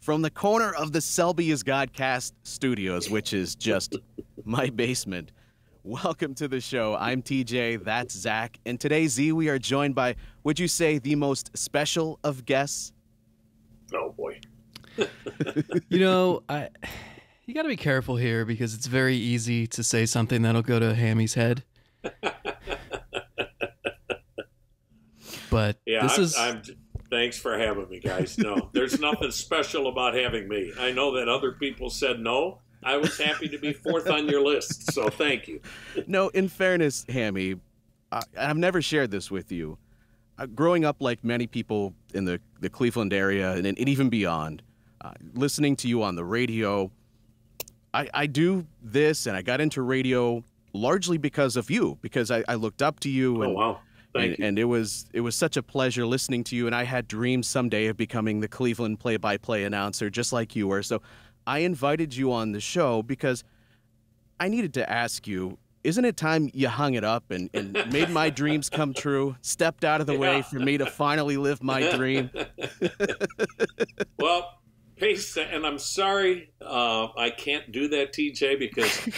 from the corner of the Selby is Godcast studios, which is just my basement. Welcome to the show. I'm TJ, that's Zach, and today, Z, we are joined by, would you say, the most special of guests? Oh, boy. You know, you got to be careful here because it's very easy to say something that'll go to Hammy's head. But yeah, this thanks for having me, guys. No, there's nothing special about having me. I know that other people said no. I was happy to be fourth on your list, so thank you. No, in fairness, Hammy, I've never shared this with you. Growing up like many people in the Cleveland area and even beyond, listening to you on the radio, I do this and I got into radio largely because of you, because I looked up to you. And, oh, wow. Thank you. And it was such a pleasure listening to you, and I had dreams someday of becoming the Cleveland play-by-play announcer just like you were. So I invited you on the show because I needed to ask you, isn't it time you hung it up and made my dreams come true, stepped out of the way for me to finally live my dream? Well, Pace, and I'm sorry I can't do that, TJ, because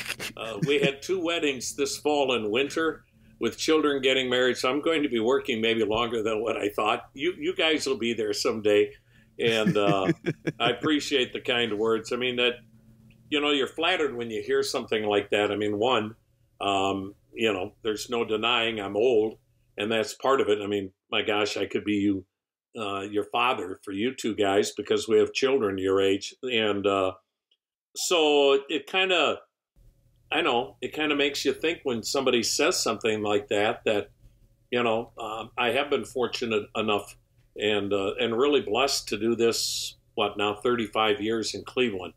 we had 2 weddings this fall and winter with children getting married, so I'm going to be working maybe longer than what I thought. You guys will be there someday, and I appreciate the kind words. I mean, that, you know, you're flattered when you hear something like that. I mean, one, you know, there's no denying I'm old, and that's part of it. I mean, my gosh, I could be your father for you 2 guys because we have children your age, and so it kind of, I know, it kind of makes you think when somebody says something like that, you know, I have been fortunate enough and really blessed to do this, now 35 years in Cleveland.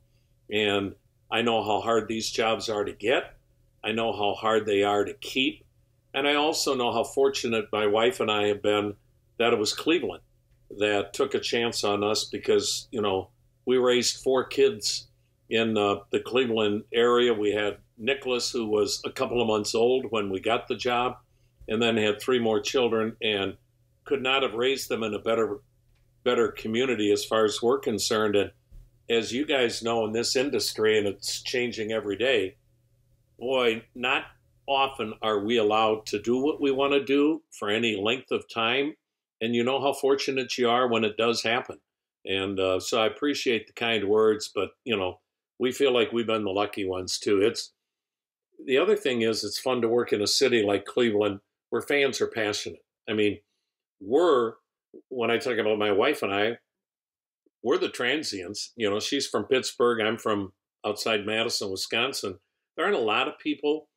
And I know how hard these jobs are to get. I know how hard they are to keep. And I also know how fortunate my wife and I have been that it was Cleveland that took a chance on us because, you know, we raised 4 kids in the Cleveland area. We had Nicholas, who was a couple of months old when we got the job, and then had 3 more children, and could not have raised them in a better community as far as we're concerned. And as you guys know, in this industry, and it's changing every day, boy, not often are we allowed to do what we want to do for any length of time. And you know how fortunate you are when it does happen. And so I appreciate the kind words, but, you know, we feel like we've been the lucky ones too. The other thing is, it's fun to work in a city like Cleveland where fans are passionate. I mean, when I talk about my wife and I, we're the transients. You know, she's from Pittsburgh. I'm from outside Madison, Wisconsin. There aren't a lot of people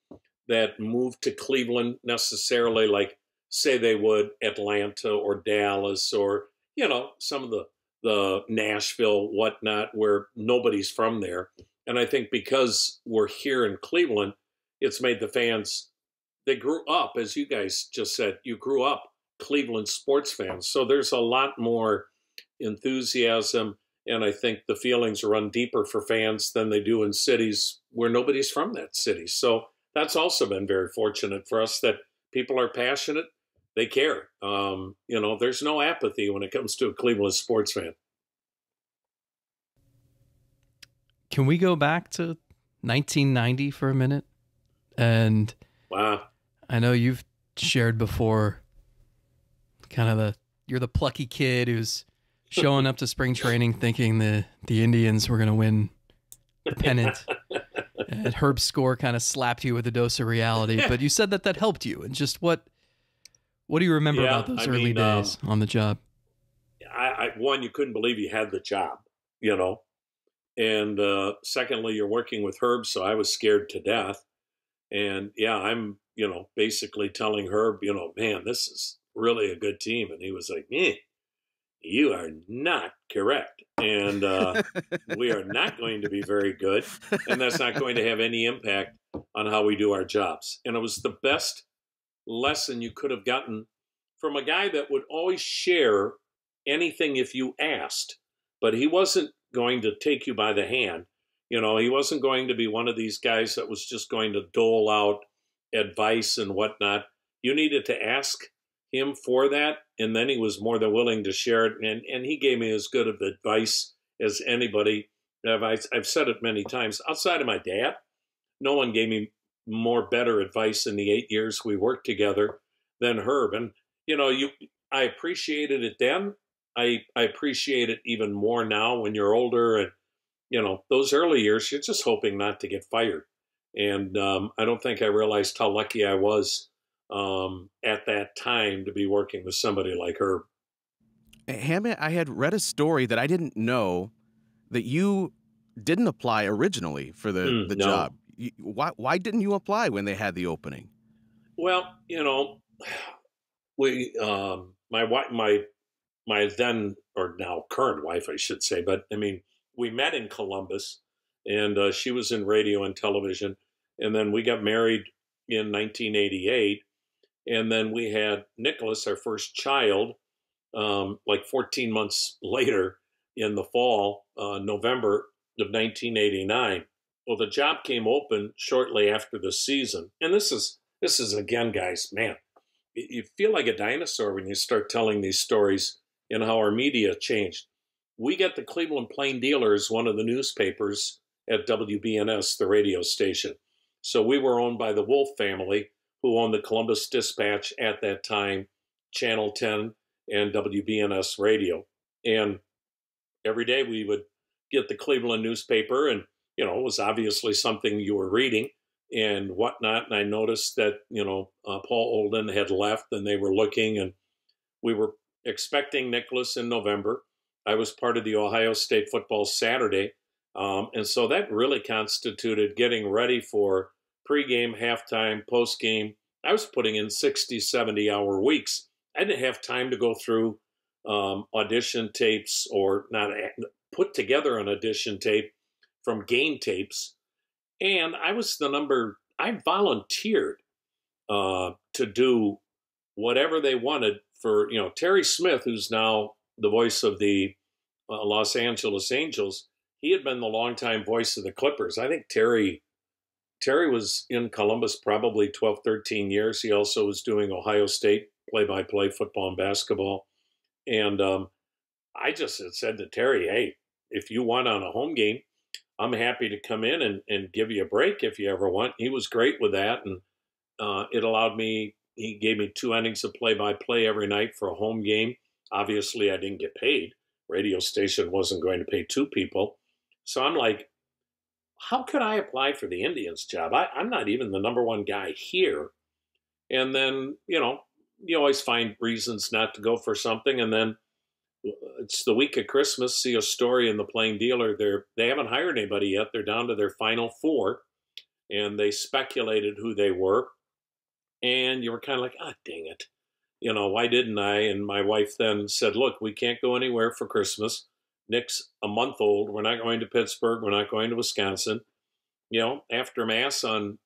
that move to Cleveland necessarily like, say they would Atlanta or Dallas or, you know, some of the Nashville, whatnot, where nobody's from there. And I think because we're here in Cleveland, it's made the fans, they grew up, as you guys just said, you grew up Cleveland sports fans. So there's a lot more enthusiasm, and I think the feelings run deeper for fans than they do in cities where nobody's from that city. So that's also been very fortunate for us that people are passionate, they care. You know, there's no apathy when it comes to a Cleveland sports fan. Can we go back to 1990 for a minute? And wow, I know you've shared before kind of you're the plucky kid who's showing up to spring training thinking the Indians were going to win the pennant. And Herb's score kind of slapped you with a dose of reality, but you said that helped you. And just what do you remember about those early days on the job? One, you couldn't believe you had the job, you know. And secondly, you're working with Herb, so I was scared to death. And yeah, I'm, you know, basically telling Herb, you know, man, this is really a good team. And he was like, you are not correct. And we are not going to be very good. And that's not going to have any impact on how we do our jobs. And it was the best lesson you could have gotten from a guy that would always share anything if you asked, but he wasn't going to take you by the hand. You know, he wasn't going to be one of these guys that was just going to dole out advice and whatnot. You needed to ask him for that, and then he was more than willing to share it. And he gave me as good of advice as anybody. I've said it many times. Outside of my dad, no one gave me better advice in the 8 years we worked together than Herb. And I appreciated it then. I appreciate it even more now when you're older. And those early years, you're just hoping not to get fired. And I don't think I realized how lucky I was at that time to be working with somebody like Herb. Hammy, I had read a story that I didn't know, that you didn't apply originally for the No. job. Why didn't you apply when they had the opening? Well, we my then, or now current wife, I should say, but I mean, we met in Columbus, and she was in radio and television, and then we got married in 1988, and then we had Nicholas, our first child, like 14 months later in the fall, November of 1989. Well, the job came open shortly after the season, and this is again, guys, man, you feel like a dinosaur when you start telling these stories and how our media changed. We got the Cleveland Plain Dealer as one of the newspapers at WBNS, the radio station. So we were owned by the Wolf family, who owned the Columbus Dispatch at that time, Channel 10, and WBNS Radio. And every day we would get the Cleveland newspaper, and it was obviously something you were reading and whatnot. And I noticed that Paul Olden had left, and they were looking, and we were expecting Nicholas in November. I was part of the Ohio State Football Saturday, and so that really constituted getting ready for pregame, halftime, postgame. I was putting in 60, 70-hour weeks. I didn't have time to go through audition tapes, or not put together an audition tape from game tapes. And I volunteered to do whatever they wanted for, Terry Smith, who's now the voice of the Los Angeles Angels. He had been the longtime voice of the Clippers. I think Terry was in Columbus probably 12, 13 years. He also was doing Ohio State play-by-play football and basketball. And I just had said to Terry, hey, if you want on a home game, I'm happy to come in and give you a break if you ever want. He was great with that. And it allowed me, he gave me 2 innings of play-by-play every night for a home game. Obviously, I didn't get paid. Radio station wasn't going to pay 2 people. So I'm like, how could I apply for the Indians job? I'm not even the number one guy here. And then, you always find reasons not to go for something. And then it's the week of Christmas, see a story in the Plain Dealer. They haven't hired anybody yet. They're down to their final 4. And they speculated who they were. And you were kind of like, dang it. Why didn't I? And my wife then said, look, we can't go anywhere for Christmas. Nick's a month old. We're not going to Pittsburgh. We're not going to Wisconsin. After Mass on,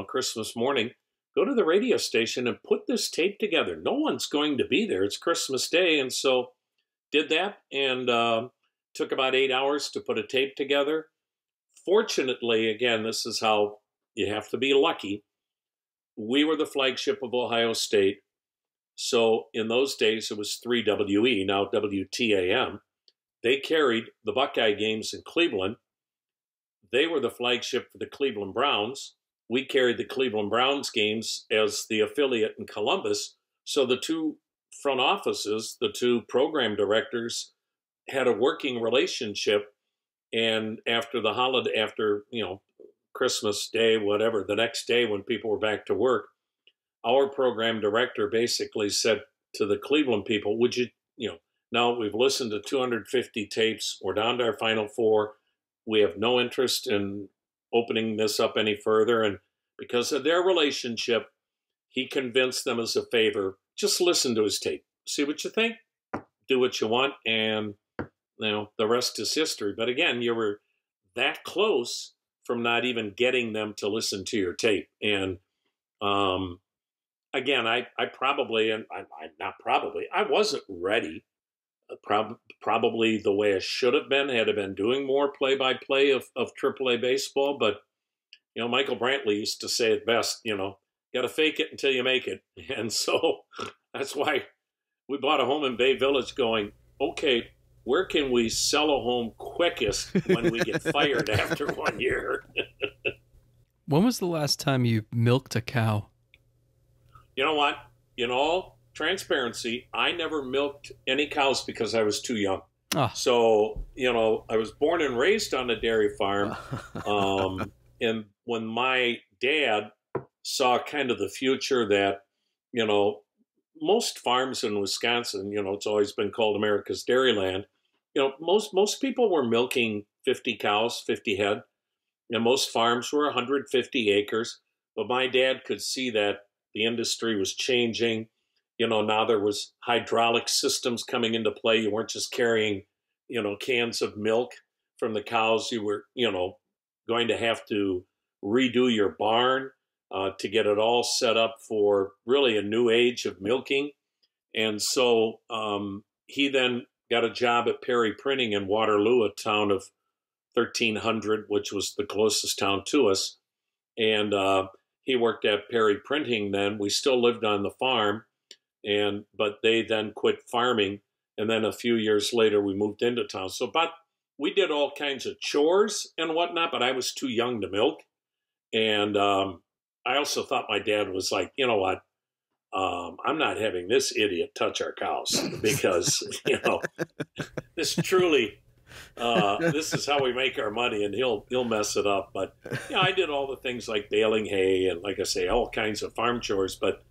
Christmas morning, go to the radio station and put this tape together. No one's going to be there. It's Christmas Day. And so did that, and took about 8 hours to put a tape together. Fortunately, again, this is how you have to be lucky. We were the flagship of Ohio State. So in those days, it was 3WE, now WTAM. They carried the Buckeye games in Cleveland. They were the flagship for the Cleveland Browns. We carried the Cleveland Browns games as the affiliate in Columbus. So the 2 front offices, the 2 program directors, had a working relationship. And after the holiday, Christmas Day, whatever, the next day when people were back to work, our program director basically said to the Cleveland people, would you, now we've listened to 250 tapes. We're down to our final 4. We have no interest in opening this up any further. And because of their relationship, he convinced them as a favor, just listen to his tape. See what you think, do what you want, and the rest is history. But again, you were that close from not even getting them to listen to your tape. And again, I wasn't ready. Probably the way I should have been had I been doing more play-by-play of AAA baseball. But, Michael Brantley used to say it best, got to fake it until you make it. And so that's why we bought a home in Bay Village going, okay, where can we sell a home quickest when we get fired after 1 year? When was the last time you milked a cow? You know what? In all transparency, I never milked any cows because I was too young. Ah. So, I was born and raised on a dairy farm. And when my dad saw kind of the future that, most farms in Wisconsin, it's always been called America's Dairyland. Most people were milking 50 cows, 50 head. And most farms were 150 acres. But my dad could see that the industry was changing. Now there was hydraulic systems coming into play. You weren't just carrying, cans of milk from the cows. You were, going to have to redo your barn to get it all set up for really a new age of milking. And so he then got a job at Perry Printing in Waterloo, a town of 1,300, which was the closest town to us. And he worked at Perry Printing then. We still lived on the farm, but they then quit farming. And then a few years later, we moved into town. So we did all kinds of chores and whatnot, but I was too young to milk. And I also thought my dad was like, you know what? I'm not having this idiot touch our cows because, this truly, this is how we make our money, and he'll mess it up. But I did all the things like baling hay and, like I say, all kinds of farm chores, but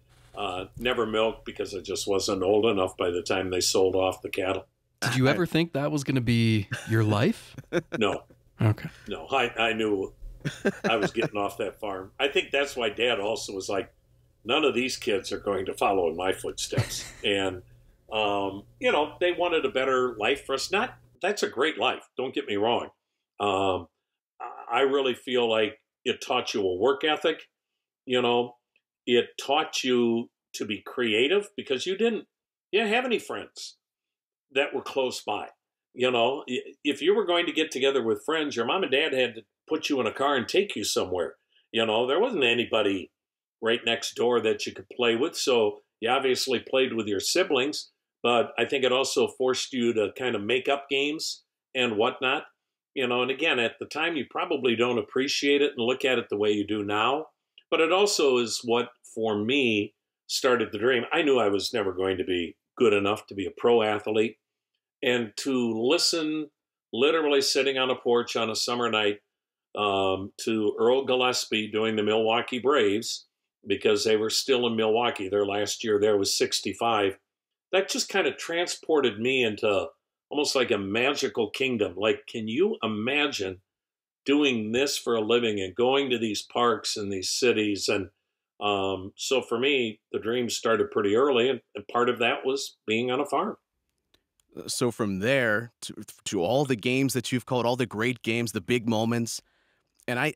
never milked because I just wasn't old enough by the time they sold off the cattle. Did you ever think that was going to be your life? No. Okay. No, I knew I was getting off that farm. I think that's why Dad also was like, none of these kids are going to follow in my footsteps. And, they wanted a better life for us. That's a great life. Don't get me wrong. I really feel like it taught you a work ethic. It taught you to be creative because you didn't have any friends that were close by. If you were going to get together with friends, your mom and dad had to put you in a car and take you somewhere. There wasn't anybody right next door that you could play with. So you obviously played with your siblings, but I think it also forced you to kind of make up games and whatnot. And again, at the time, you probably don't appreciate it and look at it the way you do now. But it also is what, for me, started the dream. I knew I was never going to be good enough to be a pro athlete. And to listen, literally sitting on a porch on a summer night, to Earl Gillespie doing the Milwaukee Braves, because they were still in Milwaukee. Their last year there was 65. That just kind of transported me into almost like a magical kingdom. Like, can you imagine doing this for a living and going to these parks and these cities? And so for me, the dream started pretty early, and part of that was being on a farm. So from there to all the games that you've called, all the great games, the big moments, and I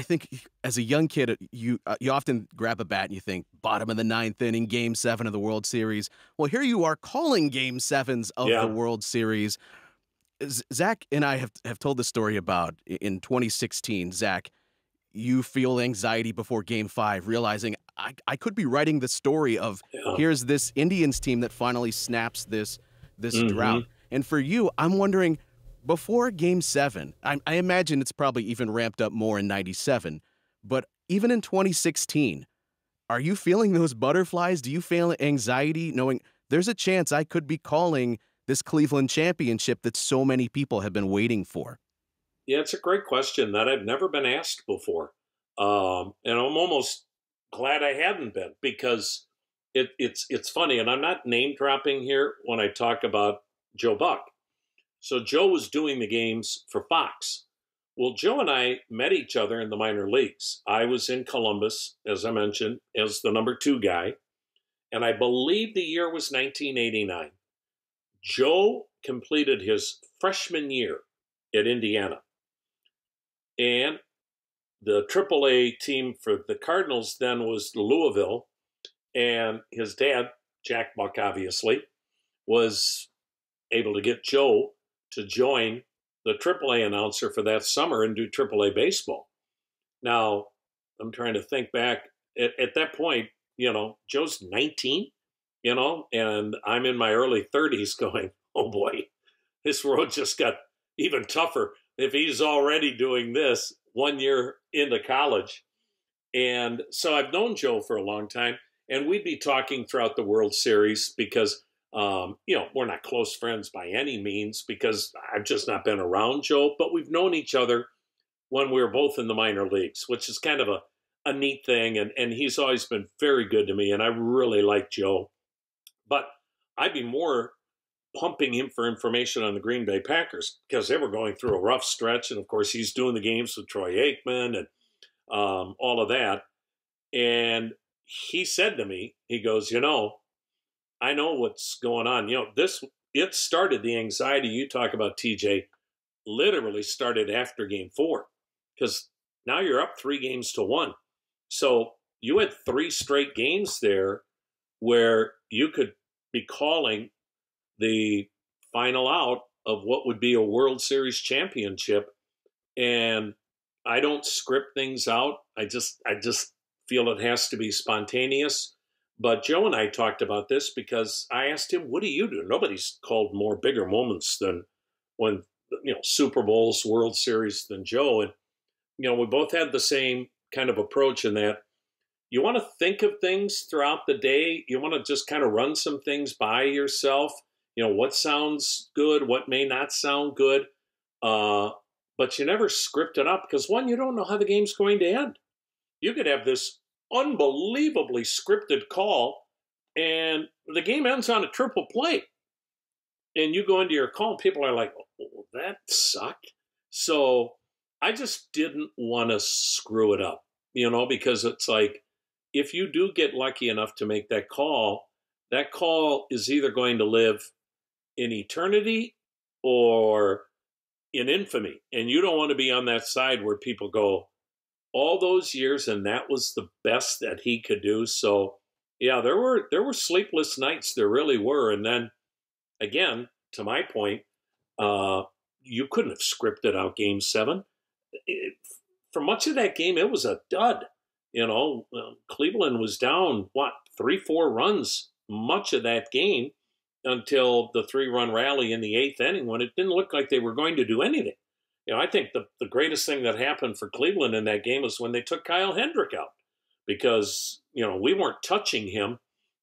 think as a young kid, you often grab a bat and you think bottom of the ninth inning, Game 7 of the World Series. Well, here you are calling Game 7s of the World Series. Zach and I have told the story about in 2016. Zach, you feel anxiety before Game 5, realizing I could be writing the story of here's this Indians team that finally snaps this drought. And for you, I'm wondering, before Game 7, I imagine it's probably even ramped up more in 97, but even in 2016, are you feeling those butterflies? Do you feel anxiety knowing there's a chance I could be calling this Cleveland championship that so many people have been waiting for? Yeah, it's a great question that I've never been asked before. And I'm almost glad I hadn't been, because it's funny, and I'm not name dropping here when I talk about Joe Buck. So Joe was doing the games for Fox. Well, Joe and I met each other in the minor leagues. I was in Columbus, as I mentioned, as the number 2 guy. And I believe the year was 1989. Joe completed his freshman year at Indiana. And the AAA team for the Cardinals then was Louisville. And his dad, Jack Buck, obviously, was able to get Joe to join the AAA announcer for that summer and do AAA baseball. Now, I'm trying to think back. At that point, Joe's 19, and I'm in my early 30s going, oh boy, his road just got even tougher if he's already doing this 1 year into college. And so I've known Joe for a long time, and we'd be talking throughout the World Series because, we're not close friends by any means because I've just not been around Joe, but we've known each other when we were both in the minor leagues, which is kind of a neat thing. And he's always been very good to me, and I really like Joe. But I'd be more pumping him for information on the Green Bay Packers because they were going through a rough stretch. And, of course, he's doing the games with Troy Aikman and all of that. And he said to me, he goes, I know what's going on. It started, the anxiety you talk about, TJ, literally started after game 4 because now you're up 3-1. So you had 3 straight games there where you could be calling the final out of what would be a World Series championship. And I don't script things out. I just feel it has to be spontaneous. But Joe and I talked about this because I asked him, what do you do? Nobody's called more bigger moments than when, Super Bowls, World Series than Joe. And, we both had the same kind of approach in that you want to think of things throughout the day. You want to just kind of run some things by yourself. What sounds good, what may not sound good. But you never script it up because, one, you don't know how the game's going to end. You could have this unbelievably scripted call and the game ends on a triple play. And you go into your call and people are like, oh, that sucked. So I just didn't want to screw it up, because it's like, if you do get lucky enough to make that call is either going to live in eternity or in infamy. And you don't want to be on that side where people go, all those years, and that was the best that he could do. So, yeah, there were sleepless nights. There really were. And then, again, to my point, you couldn't have scripted out Game 7. For much of that game, it was a dud. Cleveland was down, 3-4 runs much of that game until the 3-run rally in the 8th inning when it didn't look like they were going to do anything. I think the greatest thing that happened for Cleveland in that game was when they took Kyle Hendrick out because, we weren't touching him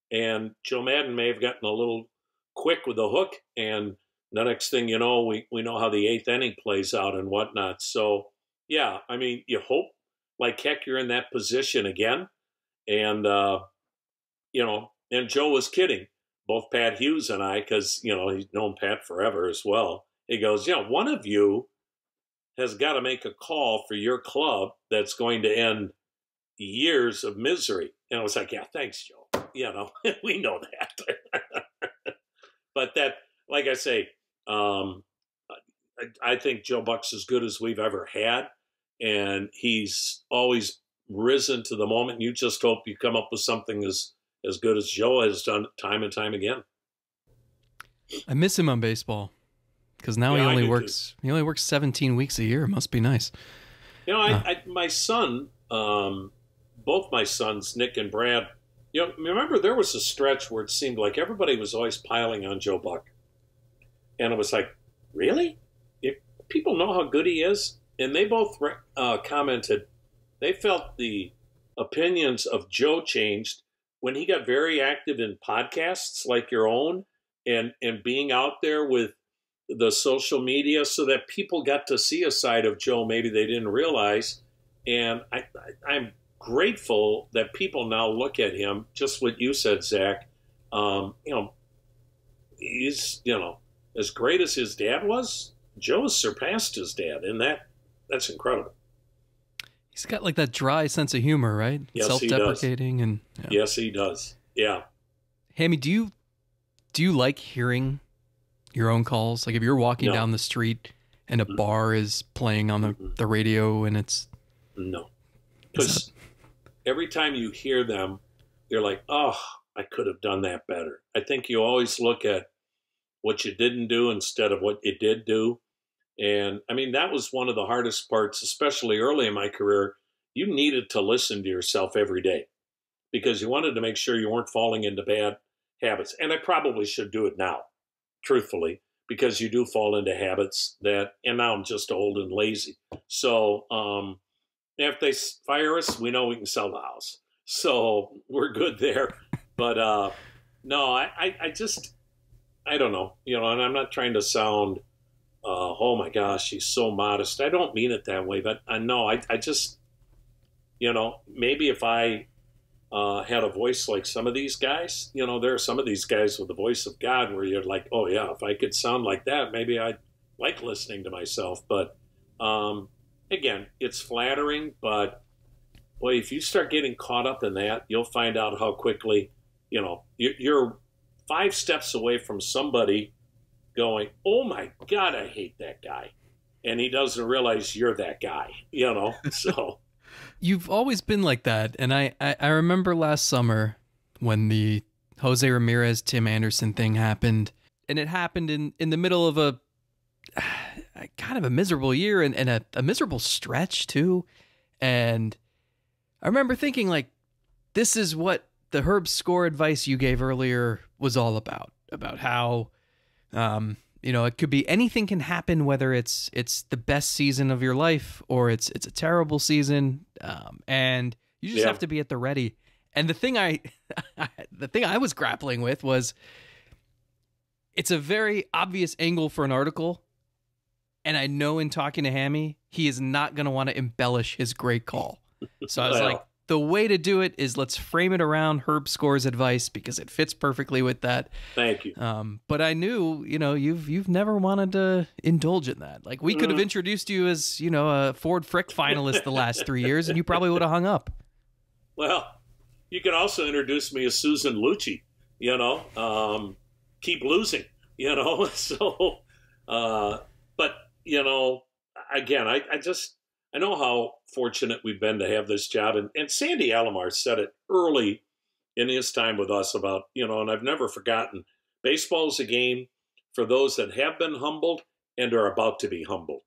and Joe Madden may have gotten a little quick with the hook. And the next thing you know, we know how the 8th inning plays out and whatnot. So, yeah, you hope like heck you're in that position again. And, and Joe was kidding, both Pat Hughes and I, because, he's known Pat forever as well. He goes, one of you has got to make a call for your club that's going to end years of misery. And I was like, yeah, thanks, Joe. We know that. But that, like I say, I think Joe Buck's as good as we've ever had. And he's always risen to the moment. You just hope you come up with something as good as Joe has done time and time again. I miss him on baseball. Because now he only works 17 weeks a year. It must be nice. My son, both my sons, Nick and Brad, remember there was a stretch where it seemed like everybody was always piling on Joe Buck. And it was like, really? If people know how good he is? And they both commented they felt the opinions of Joe changed when he got very active in podcasts like your own and being out there with the social media so that people got to see a side of Joe maybe they didn't realize. And I'm grateful that people now look at him, just what you said, Zach. He's, as great as his dad was, Joe has surpassed his dad, and that's incredible. He's got like that dry sense of humor, right? Yes, self-deprecating, and yes, he does. Yeah. Hammy, do you like hearing your own calls? Like if you're walking down the street and a bar is playing on the radio and it's... No. Because every time you hear them, you're like, oh, I could have done that better. I think you always look at what you didn't do instead of what you did do. And that was one of the hardest parts, especially early in my career. You needed to listen to yourself every day because you wanted to make sure you weren't falling into bad habits. And I probably should do it now, truthfully. because you do fall into habits and now I'm just old and lazy. So if they fire us, we know we can sell the house. So we're good there. But no, I just, I don't know, and I'm not trying to sound, oh my gosh, she's so modest. I don't mean it that way, but I know I just, maybe if I had a voice like some of these guys, there are some of these guys with the voice of God where you're like, oh yeah, if I could sound like that, maybe I'd like listening to myself. But again, it's flattering, but boy, if you start getting caught up in that, you'll find out how quickly, you're 5 steps away from somebody going, oh my God, I hate that guy. And he doesn't realize you're that guy, so. You've always been like that. And I remember last summer when the Jose Ramirez, Tim Anderson thing happened, and it happened in the middle of a kind of a miserable year and a miserable stretch too. And I remember thinking, like, this is what the Herb Score advice you gave earlier was all about how, it could be anything can happen, whether it's the best season of your life or it's a terrible season. And you just have to be at the ready. And the thing I was grappling with was, it's a very obvious angle for an article. And I know in talking to Hammy, he is not going to want to embellish his great call. So I was like, the way to do it is let's frame it around Herb Score's advice because it fits perfectly with that. Thank you. But I knew, you've never wanted to indulge in that. Like, we could have introduced you as, a Ford Frick finalist the last 3 years, and you probably would have hung up. Well, you can also introduce me as Susan Lucci, keep losing, so, but, again, I know how fortunate we've been to have this job. And Sandy Alomar said it early in his time with us about, and I've never forgotten, baseball is a game for those that have been humbled and are about to be humbled.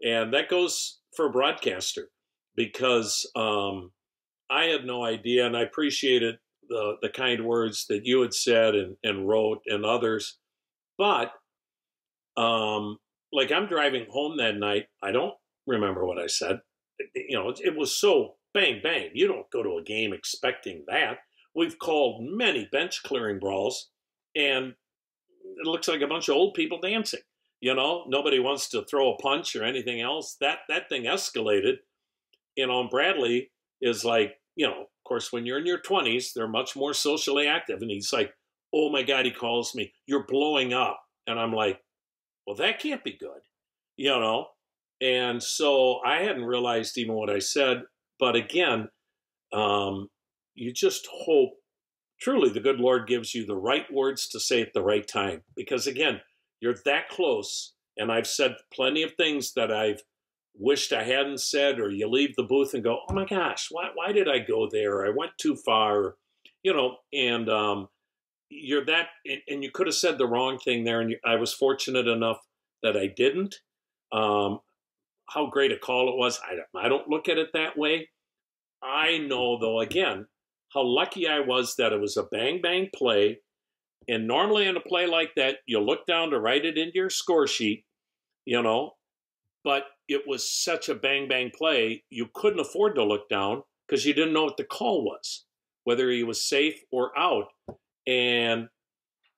And that goes for a broadcaster because I had no idea, and I appreciated the kind words that you had said and wrote and others. But like, I'm driving home that night, I don't remember what I said. It was so bang, bang. You don't go to a game expecting that. We've called many bench clearing brawls, and it looks like a bunch of old people dancing. Nobody wants to throw a punch or anything else. That thing escalated. And Bradley is like, of course, when you're in your 20s, they're much more socially active. And he's like, oh my God, he calls me, you're blowing up. And I'm like, well, that can't be good, And so I hadn't realized even what I said. But again, you just hope truly the good Lord gives you the right words to say at the right time. Because again, you're that close. And I've said plenty of things that I've wished I hadn't said, or you leave the booth and go, oh my gosh, why did I go there? I went too far, and you're that, and you could have said the wrong thing there. And I was fortunate enough that I didn't. How great a call it was, I don't look at it that way. I know, though, again, how lucky I was that it was a bang-bang play. And normally in a play like that, you look down to write it into your score sheet, but it was such a bang-bang play, you couldn't afford to look down because you didn't know what the call was, whether he was safe or out. And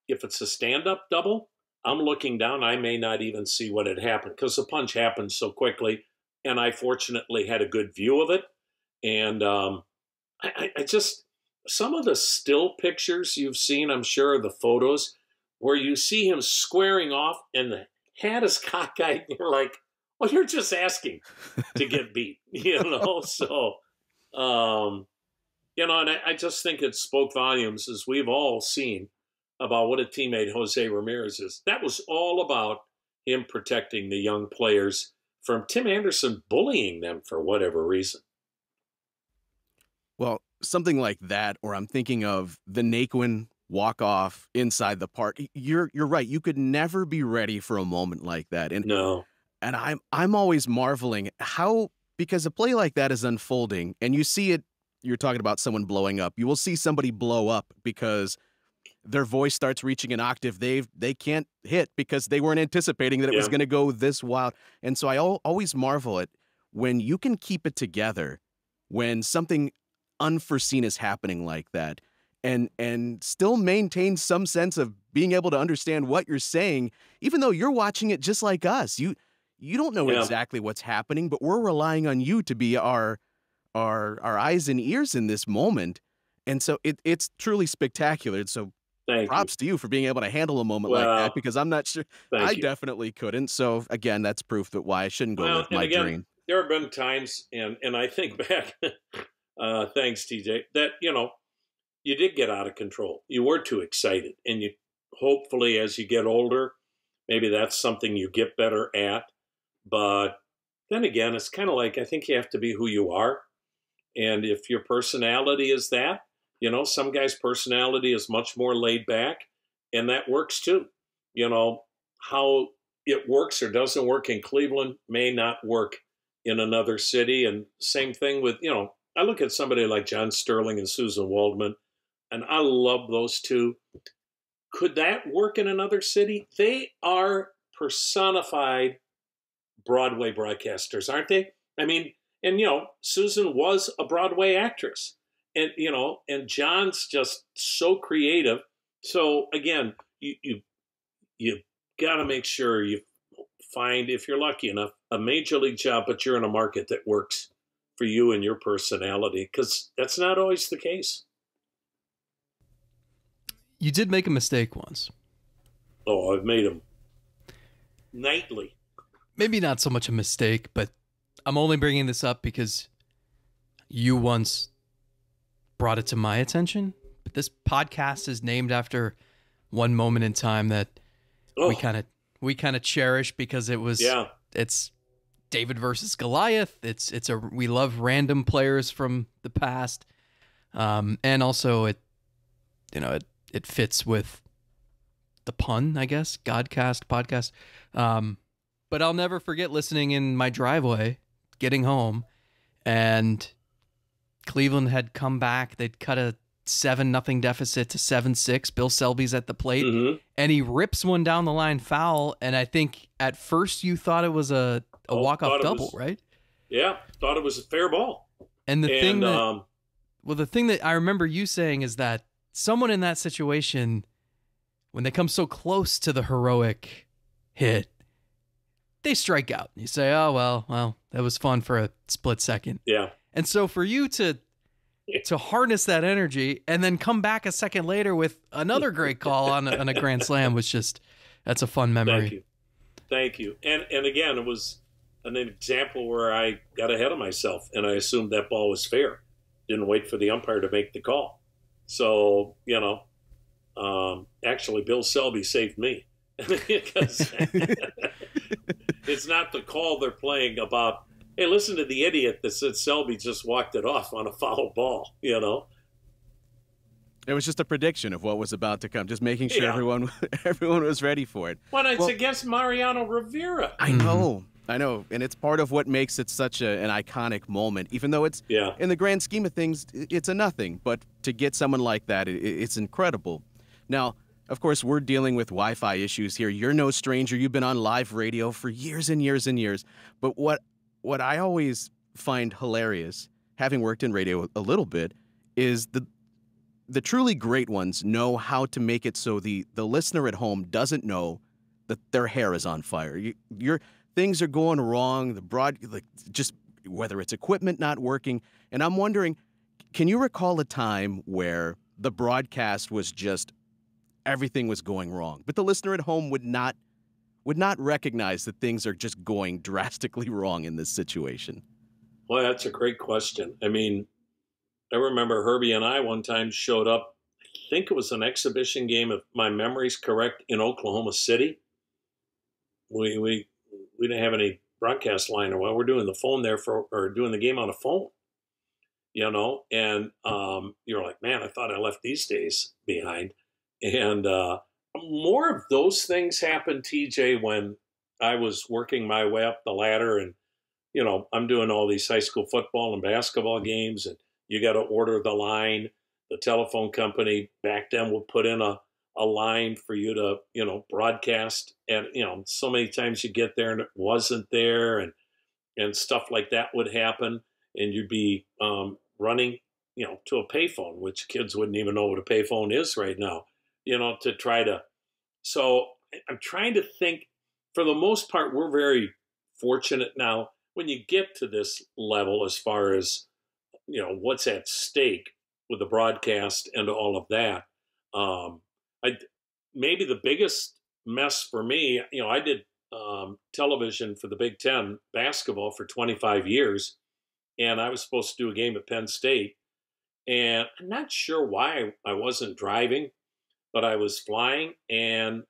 if it's a stand-up double, I'm looking down, I may not even see what had happened because the punch happened so quickly, and I fortunately had a good view of it. And I just, some of the still pictures you've seen, I'm sure, the photos, where you see him squaring off and the hat is cockeyed, and you're like, well, you're just asking to get beat, So, and I just think it spoke volumes, as we've all seen, about what a teammate Jose Ramirez is. That was all about him protecting the young players from Tim Anderson bullying them for whatever reason. Well, something like that, or I'm thinking of the Naquin walk-off inside the park. You're right. You could never be ready for a moment like that. And no. And I'm always marveling how, because a play like that is unfolding and you see it, you're talking about someone blowing up. You will see somebody blow up because their voice starts reaching an octave they can't hit because they weren't anticipating that it was going to go this wild. And so I always marvel at when you can keep it together when something unforeseen is happening like that, and still maintain some sense of being able to understand what you're saying, even though you're watching it just like us. You don't know exactly what's happening, but we're relying on you to be our eyes and ears in this moment. And so it's truly spectacular. So props to you for being able to handle a moment like that, because I'm not sure I definitely couldn't. So again, that's proof that why I shouldn't go live my dream. There have been times, and I think back, thanks, TJ, that, you did get out of control. You were too excited. And you hopefully, as you get older, maybe that's something you get better at. But then again, it's kind of like, I think you have to be who you are. And if your personality is that, some guys' personality is much more laid back, and that works too. How it works or doesn't work in Cleveland may not work in another city. And same thing with, I look at somebody like John Sterling and Susan Waldman, and I love those two. Could that work in another city? They are personified Broadway broadcasters, aren't they? I mean, and, Susan was a Broadway actress, and, and John's just so creative. So again, you got to make sure you find, if you're lucky enough, a major league job, but you're in a market that works for you and your personality, because that's not always the case. You did make a mistake once. Oh, I've made them nightly. Maybe not so much a mistake, but I'm only bringing this up because you once brought it to my attention. But this podcast is named after one moment in time that we kind of cherish, because it's David versus Goliath. We love random players from the past, and also it fits with the pun, I guess. Godcast podcast. But I'll never forget listening in my driveway, getting home, and Cleveland had come back. They'd cut a 7-0 deficit to 7-6. Bill Selby's at the plate, and he rips one down the line foul. And I think at first you thought it was a walk-off double, right? Yeah, thought it was a fair ball. And the thing that I remember you saying is that someone in that situation, when they come so close to the heroic hit, they strike out. You say, oh, well, that was fun for a split second. Yeah. And so for you to harness that energy and then come back a second later with another great call on a grand slam that's a fun memory. Thank you. And again, it was an example where I got ahead of myself and I assumed that ball was fair. Didn't wait for the umpire to make the call. So, actually Bill Selby saved me. Because it's not the call they're playing about, hey, listen to the idiot that said Selby just walked it off on a foul ball, It was just a prediction of what was about to come, just making sure everyone was ready for it. Well, it's against Mariano Rivera. I know. And it's part of what makes it such an iconic moment, even though it's, in the grand scheme of things, it's a nothing. But to get someone like that, it's incredible. Now, of course, we're dealing with Wi-Fi issues here. You're no stranger. You've been on live radio for years and years and years. But what I always find hilarious, having worked in radio a little bit, is the truly great ones know how to make it so the listener at home doesn't know that their hair is on fire. Your things are going wrong. Just whether it's equipment not working. And I'm wondering, can you recall a time where the broadcast was just everything was going wrong, but the listener at home would not recognize that things are just going drastically wrong in this situation? Well, that's a great question. I mean, I remember Herbie and I one time showed up, I think it was an exhibition game, if my memory's correct, in Oklahoma City. We didn't have any broadcast line, or we're doing the phone there or doing the game on a phone, and you're like, man, I thought I left these days behind. And more of those things happened, TJ, when I was working my way up the ladder, and, I'm doing all these high school football and basketball games, and you got to order the line. The telephone company back then would put in a a line for you to, broadcast. And, so many times you get there and it wasn't there, and stuff like that would happen. And you'd be running, to a payphone, which kids wouldn't even know what a payphone is right now, to try to. So I'm trying to think. For the most part, we're very fortunate now when you get to this level as far as, what's at stake with the broadcast and all of that. Maybe the biggest mess for me, I did television for the Big Ten basketball for 25 years, and I was supposed to do a game at Penn State. And I'm not sure why I wasn't driving, but I was flying and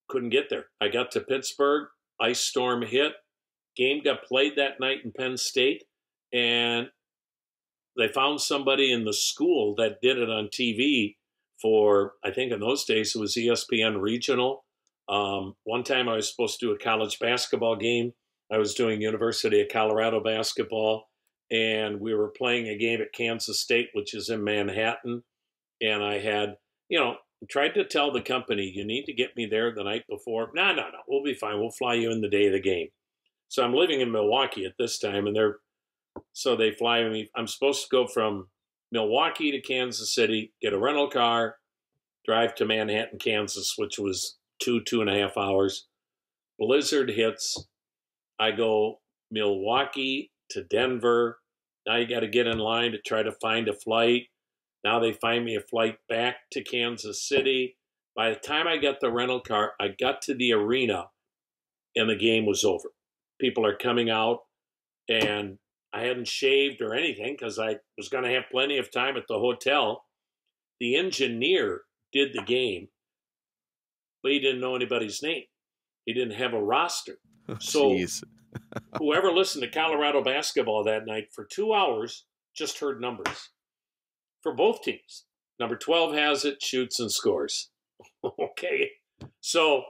couldn't get there. I got to Pittsburgh, ice storm hit, game got played that night in Penn State, and they found somebody in the school that did it on TV for, I think in those days it was ESPN Regional. One time I was supposed to do a college basketball game. I was doing University of Colorado basketball, and we were playing a game at Kansas State, which is in Manhattan. And I had, tried to tell the company, you need to get me there the night before. No, we'll be fine. We'll fly you in the day of the game. So I'm living in Milwaukee at this time, and so they fly me. I'm supposed to go from Milwaukee to Kansas City, get a rental car, drive to Manhattan, Kansas, which was 2.5 hours. Blizzard hits. I go Milwaukee to Denver. Now you got to get in line to try to find a flight. Now they find me a flight back to Kansas City. By the time I got the rental car, I got to the arena and the game was over. People are coming out, and I hadn't shaved or anything because I was going to have plenty of time at the hotel. The engineer did the game, but he didn't know anybody's name. He didn't have a roster. So whoever listened to Colorado basketball that night for 2 hours just heard numbers for both teams. Number 12 has it, shoots and scores. Okay. So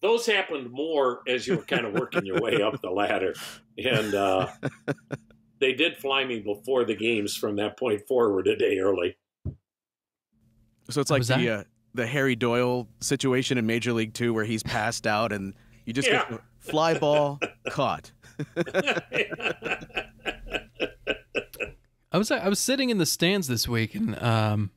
those happened more as you were kind of working your way up the ladder. And they did fly me before the games from that point forward a day early. So it's like the Harry Doyle situation in Major League 2 where he's passed out and you just get fly ball caught. I was sitting in the stands this week, and a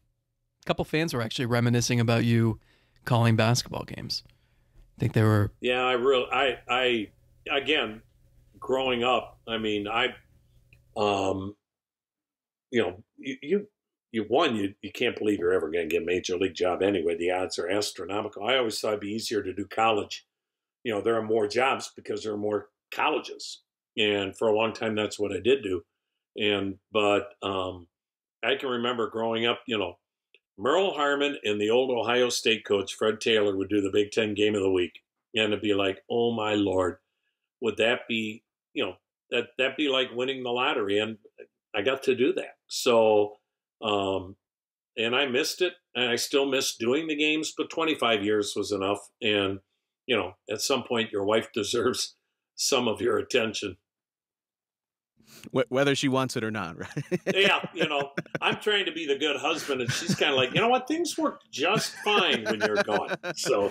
couple fans were actually reminiscing about you calling basketball games. I think they were. Yeah, I again, growing up, I mean, you can't believe you're ever going to get a major league job anyway. The odds are astronomical. I always thought it'd be easier to do college. There are more jobs because there are more colleges. And for a long time, that's what I did do. But I can remember growing up, Merle Harmon and the old Ohio State coach, Fred Taylor, would do the Big Ten game of the week. And it'd be like, oh my Lord, would that be, that'd be like winning the lottery. And I got to do that. So, and I missed it, and I still miss doing the games, but 25 years was enough. And, at some point your wife deserves some of your attention. Whether she wants it or not, right? Yeah, I'm trying to be the good husband, and she's kind of like, you know what, things work just fine when you're gone. So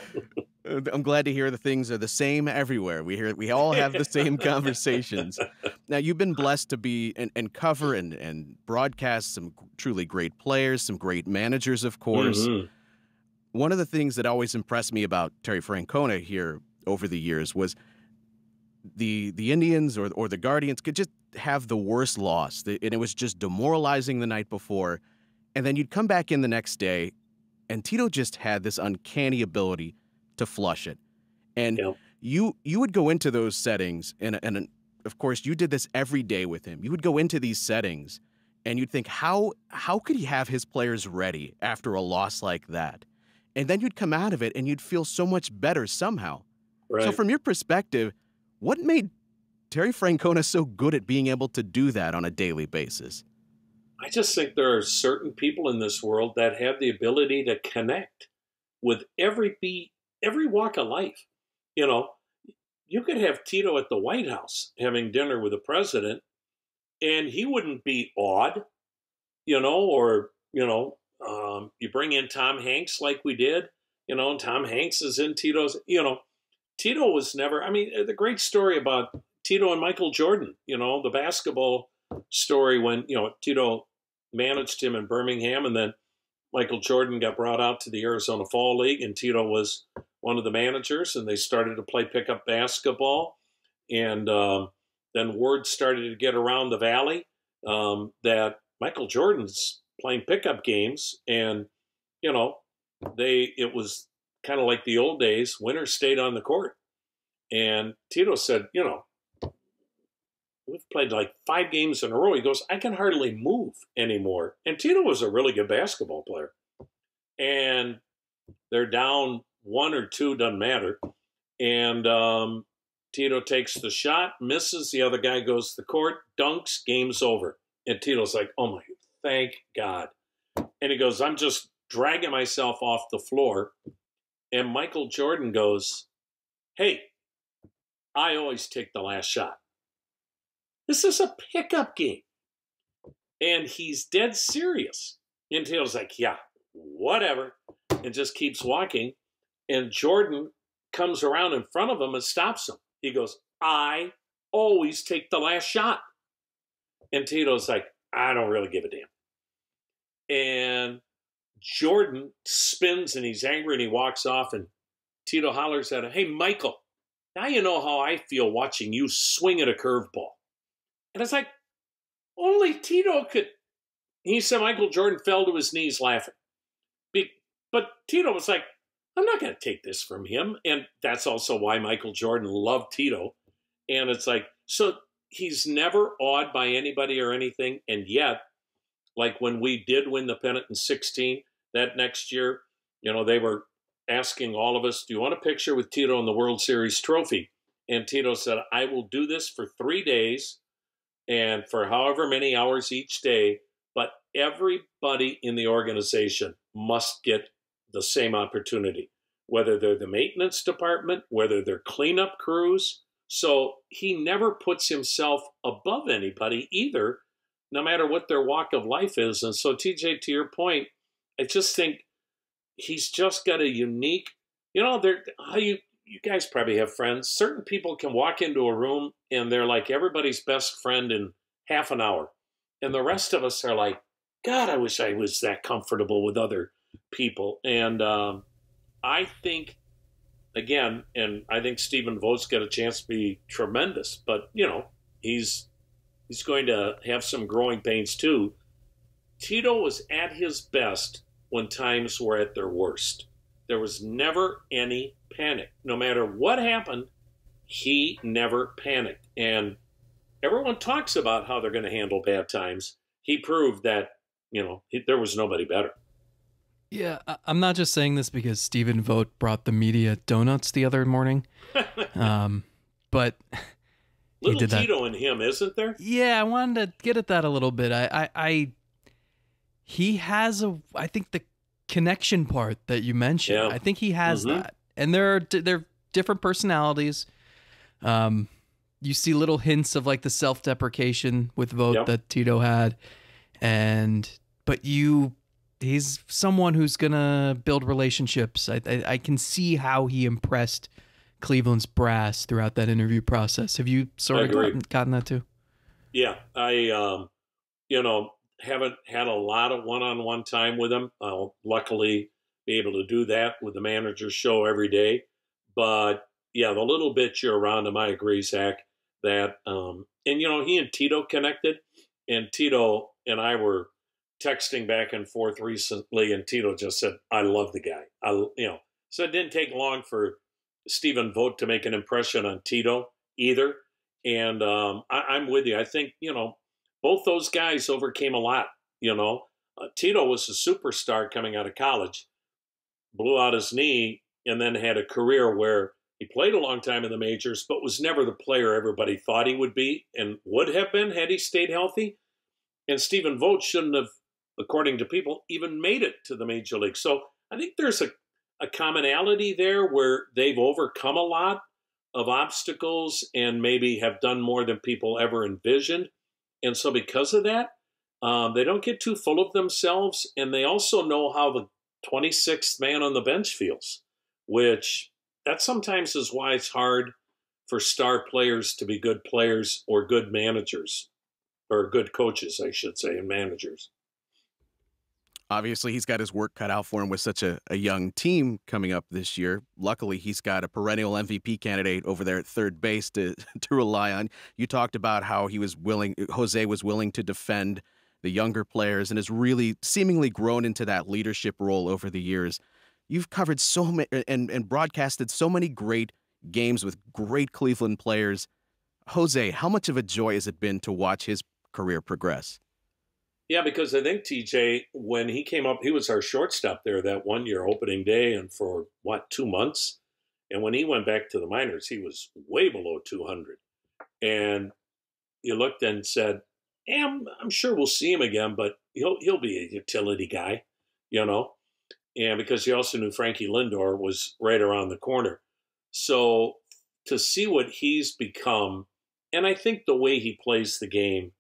I'm glad to hear the things are the same everywhere. We all have the same conversations. Now, you've been blessed to be and cover and broadcast some truly great players, some great managers, of course. Mm-hmm. One of the things that always impressed me about Terry Francona here over the years was the Indians or the Guardians could just have the worst loss, and it was just demoralizing the night before, and then you'd come back in the next day, and Tito just had this uncanny ability to flush it. And you would go into those settings, and of course you did this every day with him. You would go into these settings, and you'd think, how could he have his players ready after a loss like that? And then you'd come out of it, and you'd feel so much better somehow. Right. So from your perspective, what made Terry Francona so good at being able to do that on a daily basis? I just think there are certain people in this world that have the ability to connect with every walk of life. You could have Tito at the White House having dinner with the president, and he wouldn't be awed, or You bring in Tom Hanks like we did, and Tom Hanks is in Tito's, Tito was never, I mean, the great story about Tito and Michael Jordan, the basketball story when, Tito managed him in Birmingham, and then Michael Jordan got brought out to the Arizona Fall League, and Tito was one of the managers, and they started to play pickup basketball. And then word started to get around the valley that Michael Jordan's playing pickup games, and it was kind of like the old days. Winners stayed on the court, and Tito said, we've played like 5 games in a row. He goes, I can hardly move anymore. And Tito was a really good basketball player, and they're down 1 or 2, doesn't matter. And Tito takes the shot, misses. The other guy goes to the court, dunks, game's over. And Tito's like, oh my, thank God. And he goes, I'm just dragging myself off the floor. And Michael Jordan goes, hey, I always take the last shot. This is a pickup game. And he's dead serious. And Tito's like, yeah, whatever. And just keeps walking. And Jordan comes around in front of him and stops him. He goes, I always take the last shot. And Tito's like, I don't really give a damn. And Jordan spins and he's angry and he walks off, and Tito hollers at him, hey, Michael, now you know how I feel watching you swing at a curveball. And it's like, only Tito could. He said Michael Jordan fell to his knees laughing. But Tito was like, I'm not going to take this from him. And that's also why Michael Jordan loved Tito. And it's like, so he's never awed by anybody or anything. And yet, like when we did win the pennant in 16, that next year, they were asking all of us, do you want a picture with Tito in the World Series trophy? And Tito said, I will do this for 3 days and for however many hours each day, but everybody in the organization must get the same opportunity, whether they're the maintenance department, whether they're cleanup crews. So he never puts himself above anybody either, no matter what their walk of life is. And so, TJ, to your point, I just think he's just got a unique, you guys probably have friends. Certain people can walk into a room and they're like everybody's best friend in half an hour. And the rest of us are like, God, I wish I was that comfortable with other people. And I think, again, and I think Stephen Vogt's got a chance to be tremendous, but, he's going to have some growing pains too. Tito was at his best when times were at their worst. There was never any panic. No matter what happened, he never panicked. And everyone talks about how they're going to handle bad times. He proved that, there was nobody better. Yeah, I'm not just saying this because Stephen Vogt brought the media donuts the other morning, but he Little did that. Tito in him, isn't there? Yeah, I wanted to get at that a little bit. He has I think the connection part that you mentioned. Yeah. I think he has that, and they're different personalities. You see little hints of like the self-deprecation with Vogt that Tito had, but he's someone who's gonna build relationships. I can see how he impressed Cleveland's brass throughout that interview process. Have you sort of gotten that too? Yeah, I haven't had a lot of one-on-one time with him. I'll luckily be able to do that with the manager's show every day. But yeah, the little bit you're around him, I agree, Zach, that and he and Tito connected, and Tito and I were texting back and forth recently, and Tito just said, I love the guy. So it didn't take long for Stephen Vogt to make an impression on Tito either. And I'm with you. I think, both those guys overcame a lot. Tito was a superstar coming out of college, blew out his knee, and then had a career where he played a long time in the majors, but was never the player everybody thought he would be and would have been had he stayed healthy. And Stephen Vogt shouldn't have, according to people, even made it to the major league. So I think there's a commonality there where they've overcome a lot of obstacles and maybe have done more than people ever envisioned. And so because of that, They don't get too full of themselves, and they also know how the 26th man on the bench feels, which that sometimes is why it's hard for star players to be good players or good managers, or good coaches, I should say, and managers. Obviously, he's got his work cut out for him with such a young team coming up this year. Luckily, he's got a perennial MVP candidate over there at third base to rely on. You talked about how Jose was willing to defend the younger players and has really seemingly grown into that leadership role over the years. You've covered so many and broadcasted so many great games with great Cleveland players. Jose, how much of a joy has it been to watch his career progress? Yeah, because I think TJ, when he came up, he was our shortstop there that 1 year opening day, and for 2 months. And when he went back to the minors, he was way below 200. And you looked and said, I'm sure we'll see him again, but he'll be a utility guy, And because you also knew Frankie Lindor was right around the corner. So to see what he's become, and I think the way he plays the game,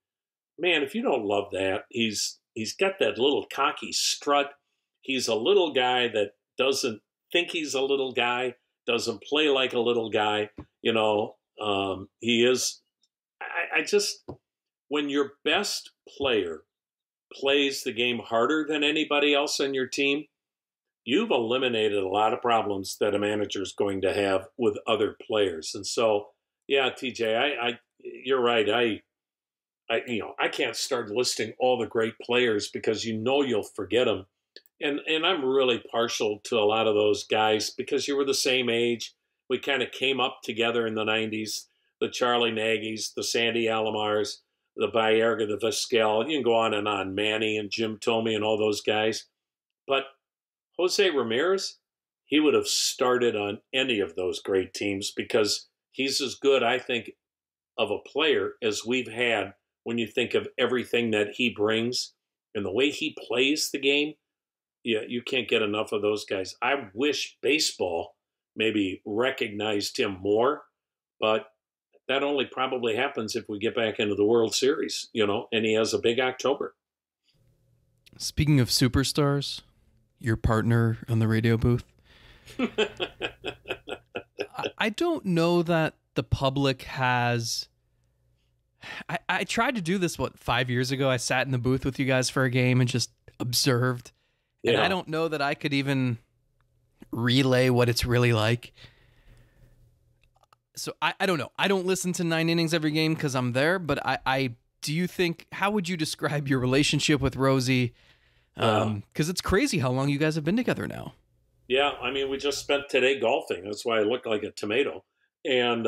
man, if you don't love that, he's got that little cocky strut. He's a little guy that doesn't think he's a little guy, doesn't play like a little guy. He is. I just, when your best player plays the game harder than anybody else on your team, you've eliminated a lot of problems that a manager is going to have with other players. And so, yeah, TJ, you're right. I can't start listing all the great players because you'll forget them. And I'm really partial to a lot of those guys because you were the same age. We kind of came up together in the 90s, the Charlie Nagy's, the Sandy Alomars, the Baerga, the Vizquel. You can go on, Manny and Jim Thome and all those guys. But Jose Ramirez, he would have started on any of those great teams because he's as good, I think, of a player as we've had when you think of everything that he brings and the way he plays the game. Yeah, you can't get enough of those guys. I wish baseball maybe recognized him more, but that only probably happens if we get back into the World Series, and he has a big October. Speaking of superstars, your partner on the radio booth, I don't know that the public has... I tried to do this, 5 years ago? I sat in the booth with you guys for a game and just observed. Yeah. And I don't know that I could even relay what it's really like. So I don't know. I don't listen to 9 innings every game because I'm there, but do you think, how would you describe your relationship with Rosey? Because it's crazy how long you guys have been together now. Yeah, I mean, we just spent today golfing. That's why I look like a tomato. And,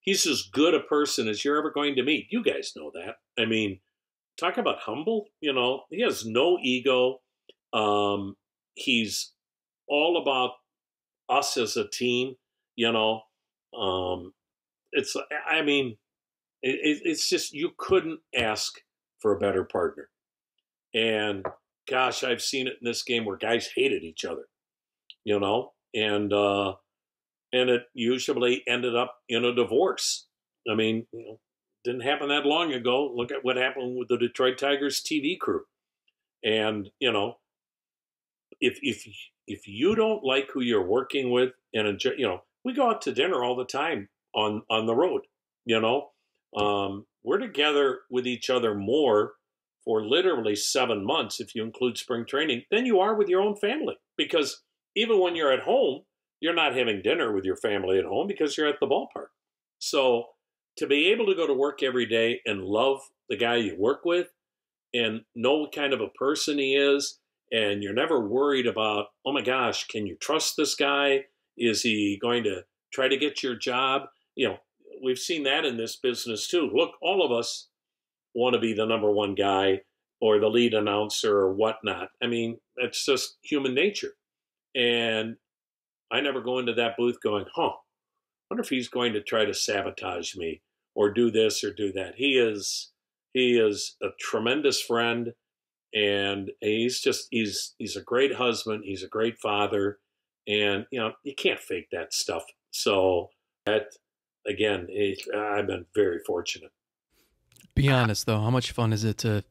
he's as good a person as you're ever going to meet. You guys know that. I mean, talk about humble. He has no ego. He's all about us as a team. It's just, you couldn't ask for a better partner. And gosh, I've seen it in this game where guys hated each other, and it usually ended up in a divorce. I mean, didn't happen that long ago. Look at what happened with the Detroit Tigers TV crew. And, if you don't like who you're working with, and we go out to dinner all the time on the road. We're together with each other more for literally 7 months, if you include spring training, than you are with your own family. Because even when you're at home, you're not having dinner with your family at home because you're at the ballpark. So to be able to go to work every day and love the guy you work with and know what kind of a person he is, and you're never worried about, oh my gosh, can you trust this guy? Is he going to try to get your job? We've seen that in this business too. Look, all of us want to be the number one guy or the lead announcer or whatnot. I mean, that's just human nature. And I never go into that booth going, I wonder if he's going to try to sabotage me or do this or do that. He is a tremendous friend, and he's a great husband. He's a great father, and you can't fake that stuff. So that, again, I've been very fortunate. Be honest, though. How much fun is it to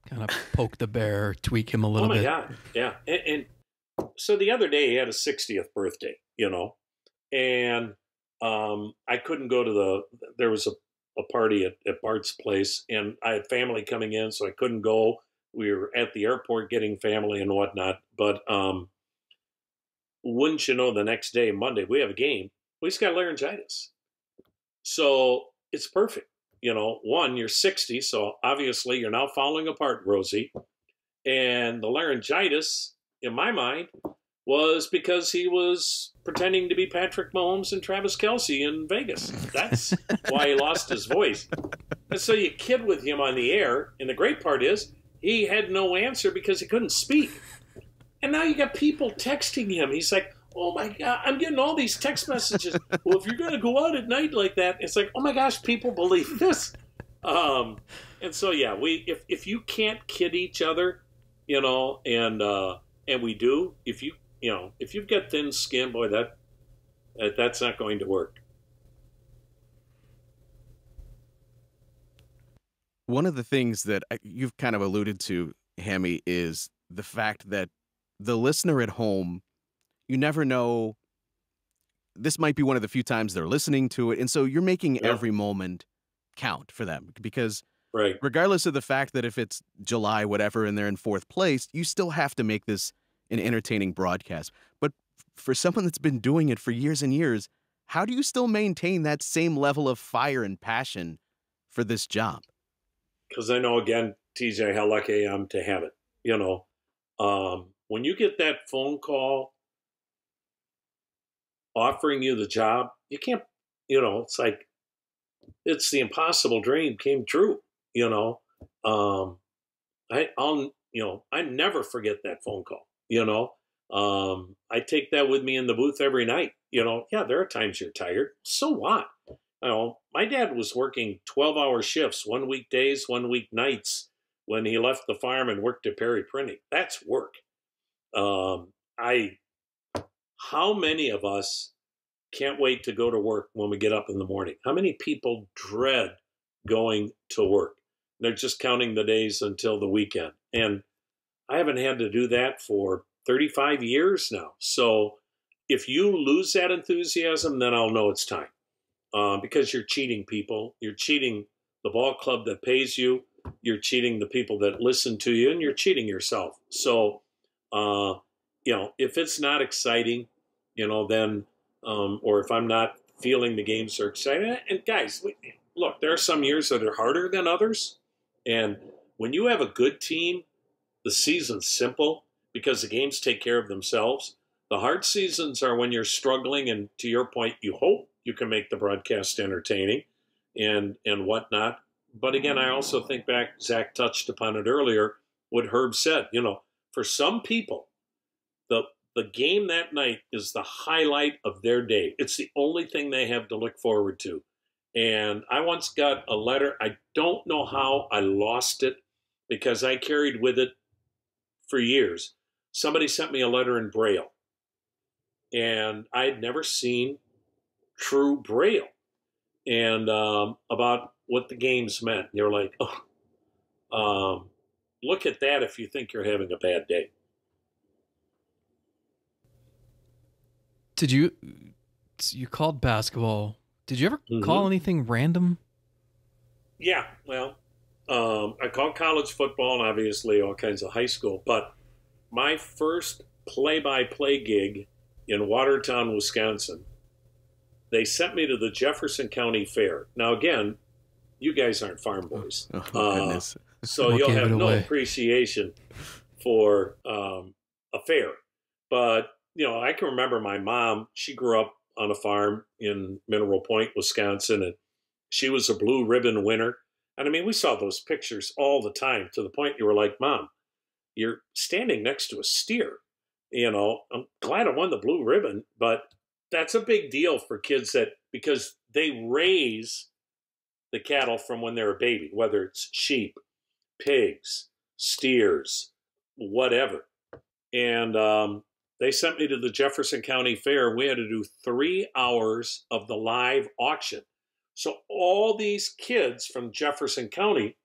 kind of poke the bear, tweak him a Oh little my bit? God. Yeah. And so the other day he had a 60th birthday, and I couldn't go to there was a party at Bart's place, and I had family coming in, so I couldn't go. We were at the airport getting family and whatnot. But wouldn't you know, the next day, Monday, we have a game. We just got laryngitis. So it's perfect. One, you're 60, so obviously you're now falling apart, Rosey. And the laryngitis, in my mind, was because he was pretending to be Patrick Mahomes and Travis Kelce in Vegas. That's why he lost his voice. And so you kid with him on the air, and the great part is he had no answer because he couldn't speak. And now you got people texting him. He's like, oh my God, I'm getting all these text messages. Well, if you're going to go out at night like that, it's like, oh my gosh, people believe this. And so, yeah, if you can't kid each other, and we do, if you've got thin skin, boy, that's not going to work. One of the things that you've kind of alluded to, Hammy, is the fact that the listener at home, you never know, this might be one of the few times they're listening to it. And so you're making every moment count for them, because right, regardless of the fact that if it's July, whatever, and they're in fourth place, you still have to make this an entertaining broadcast. But for someone that's been doing it for years and years, how do you still maintain that same level of fire and passion for this job? Because I know, again, TJ, how lucky I am to have it. When you get that phone call offering you the job, you can't, it's like, it's the impossible dream came true. I never forget that phone call. I take that with me in the booth every night. Yeah, there are times you're tired. So what? My dad was working 12-hour shifts, 1 week days, 1 week nights, when he left the farm and worked at Perry Printing. That's work. How many of us can't wait to go to work when we get up in the morning? How many people dread going to work? They're just counting the days until the weekend. And I haven't had to do that for 35 years now. So if you lose that enthusiasm, then I'll know it's time. Because you're cheating people. You're cheating the ball club that pays you. You're cheating the people that listen to you, and you're cheating yourself. So, if it's not exciting, then, or if I'm not feeling the games are exciting, and guys, look, there are some years that are harder than others. And when you have a good team, the season's simple because the games take care of themselves. The hard seasons are when you're struggling, and to your point, you hope you can make the broadcast entertaining and whatnot. But again, I also think back, Zach touched upon it earlier, what Herb said. For some people, the game that night is the highlight of their day. It's the only thing they have to look forward to. And I once got a letter. I don't know how I lost it because I carried with it for years. Somebody sent me a letter in Braille. And I had never seen true Braille. And about what the games meant. You're like, look at that if you think you're having a bad day. You called basketball. Did you ever call anything random? Yeah, well, I called college football and obviously all kinds of high school. But my first play-by-play gig in Watertown, Wisconsin, they sent me to the Jefferson County Fair. Now, again, you guys aren't farm boys. Oh, goodness. So you'll have no appreciation for a fair. But, I can remember my mom, she grew up on a farm in Mineral Point, Wisconsin, and she was a blue ribbon winner. And I mean, we saw those pictures all the time to the point you were like, Mom, you're standing next to a steer. I'm glad I won the blue ribbon, but that's a big deal for kids because they raise the cattle from when they're a baby, whether it's sheep, pigs, steers, whatever. And they sent me to the Jefferson County Fair. We had to do 3 hours of the live auction. So all these kids from Jefferson County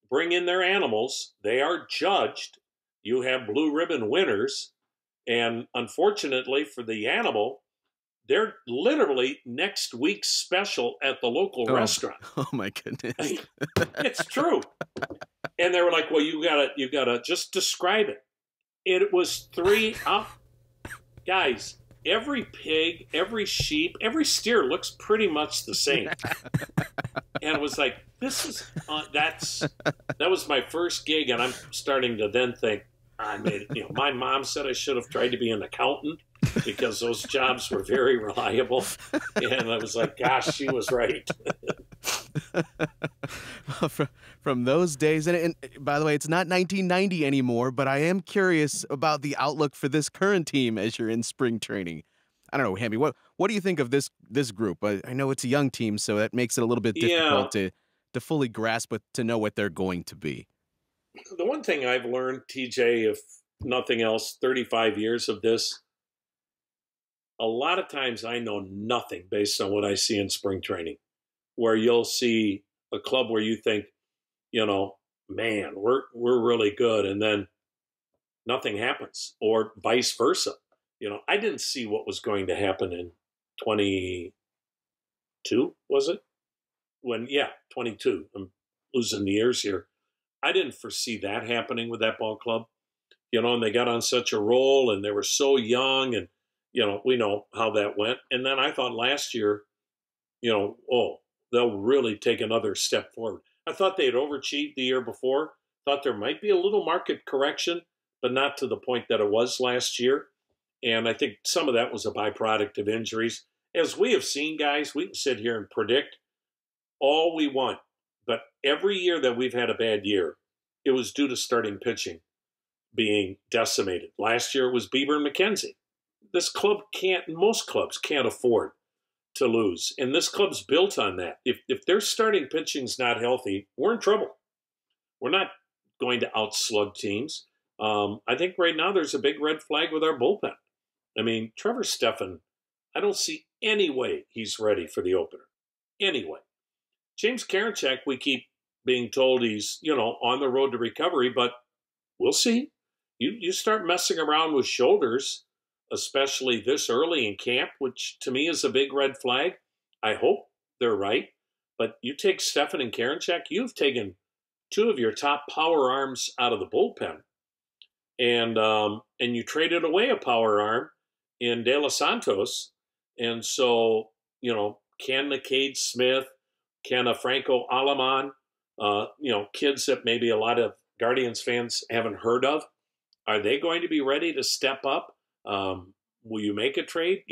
bring in their animals. They are judged. You have blue ribbon winners. And unfortunately for the animal, they're literally next week's special at the local restaurant. Oh my goodness. It's true. And they were like, well, you gotta just describe it. It was guys, every pig, every sheep, every steer looks pretty much the same. And it was like, that was my first gig, and I'm starting to then think, my mom said I should have tried to be an accountant because those jobs were very reliable. And I was like, gosh, she was right. From those days, and by the way, it's not 1990 anymore, but I am curious about the outlook for this current team as you're in spring training. I don't know, Hammy, what do you think of this group? I know it's a young team, so that makes it a little bit difficult to fully grasp, but to know what they're going to be. The one thing I've learned, TJ, if nothing else, 35 years of this, a lot of times I know nothing based on what I see in spring training, where you'll see a club where you think, man, we're really good, and then nothing happens, or vice versa. I didn't see what was going to happen in 22, was it? 22. I'm losing the years here. I didn't foresee that happening with that ball club, and they got on such a roll, and they were so young, and, we know how that went. And then I thought last year, they'll really take another step forward. I thought they had overachieved the year before, thought there might be a little market correction, but not to the point that it was last year. And I think some of that was a byproduct of injuries. As we have seen, guys, we can sit here and predict all we want. But every year that we've had a bad year, it was due to starting pitching being decimated. Last year it was Bieber and McKenzie. Most clubs can't afford to lose. And this club's built on that. If their starting pitching's not healthy, we're in trouble. We're not going to outslug teams. I think right now there's a big red flag with our bullpen. I mean, Trevor Stephan, I don't see any way he's ready for the opener. Anyway. James Karinchak, we keep being told he's, on the road to recovery, but we'll see. You start messing around with shoulders, especially this early in camp, which to me is a big red flag. I hope they're right. But you take Stephan and Karinchak, you've taken two of your top power arms out of the bullpen. And you traded away a power arm in De Los Santos. And so, can McCade Smith, can a Franco Alaman, kids that maybe a lot of Guardians fans haven't heard of, are they going to be ready to step up? Will you make a trade?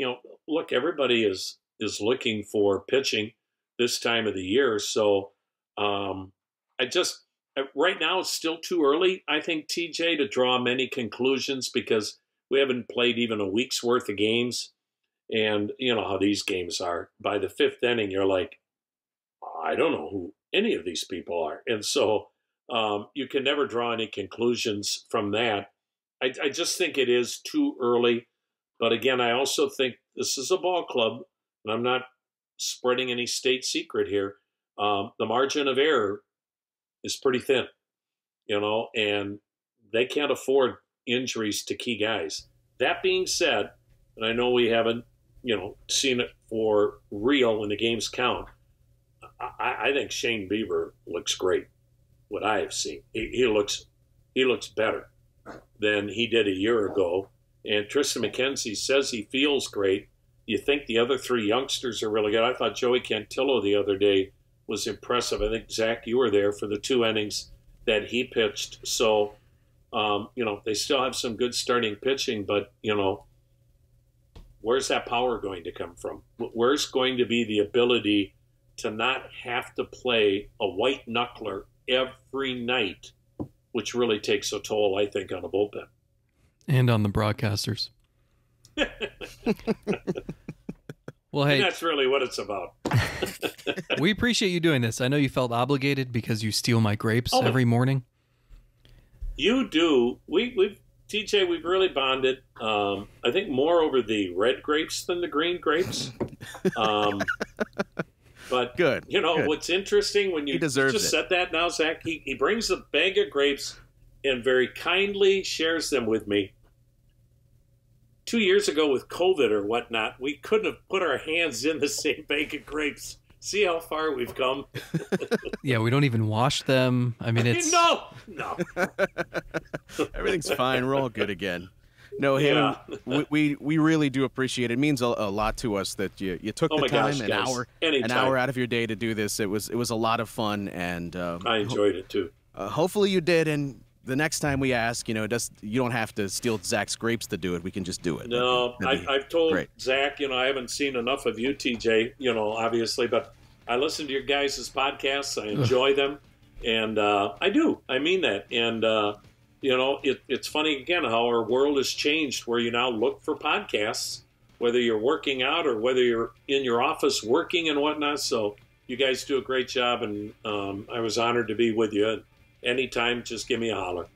Look, everybody is looking for pitching this time of the year. So right now it's still too early, I think, TJ, to draw many conclusions because we haven't played even a week's worth of games. And you know how these games are. By the fifth inning, you're like, I don't know who any of these people are. And so you can never draw any conclusions from that. I just think it is too early. But again, I also think this is a ball club, and I'm not spreading any state secret here. The margin of error is pretty thin, and they can't afford injuries to key guys. That being said, and I know we haven't, seen it for real when the games count, I think Shane Bieber looks great. What I have seen, he looks better than he did a year ago. And Tristan McKenzie says he feels great. You think the other three youngsters are really good. I thought Joey Cantillo the other day was impressive. I think, Zach, you were there for the 2 innings that he pitched. So, they still have some good starting pitching, but, where's that power going to come from? Where's going to be the ability to not have to play a white knuckler every night, which really takes a toll, I think, on a bullpen. And on the broadcasters. Well, hey, and that's really what it's about. We appreciate you doing this. I know you felt obligated because you steal my grapes every morning. You do. TJ, we've really bonded. I think more over the red grapes than the green grapes. But Good. you know good. what's interesting when you He deserves just it. said that now, Zach. He brings a bag of grapes and very kindly shares them with me. 2 years ago with COVID or whatnot, we couldn't have put our hands in the same bag of grapes. See how far we've come. Yeah, we don't even wash them. I mean, it's No. Everything's fine. We're all good again. No, Hammy, Yeah. we really do appreciate it. It means a lot to us that you took Oh the my time, gosh, an guys. hour, Anytime. an hour out of your day to do this. It was a lot of fun, and I enjoyed it too. hopefully you did. And the next time we ask, you don't have to steal Zach's grapes to do it. We can just do it. No, That'd be I've told great. Zach, I haven't seen enough of you, TJ, obviously, but I listen to your guys' podcasts. I enjoy them. And I do. I mean that. And, it's funny, again, how our world has changed where you now look for podcasts, whether you're working out or whether you're in your office working and whatnot. So you guys do a great job. And I was honored to be with you. Anytime, just give me a holler.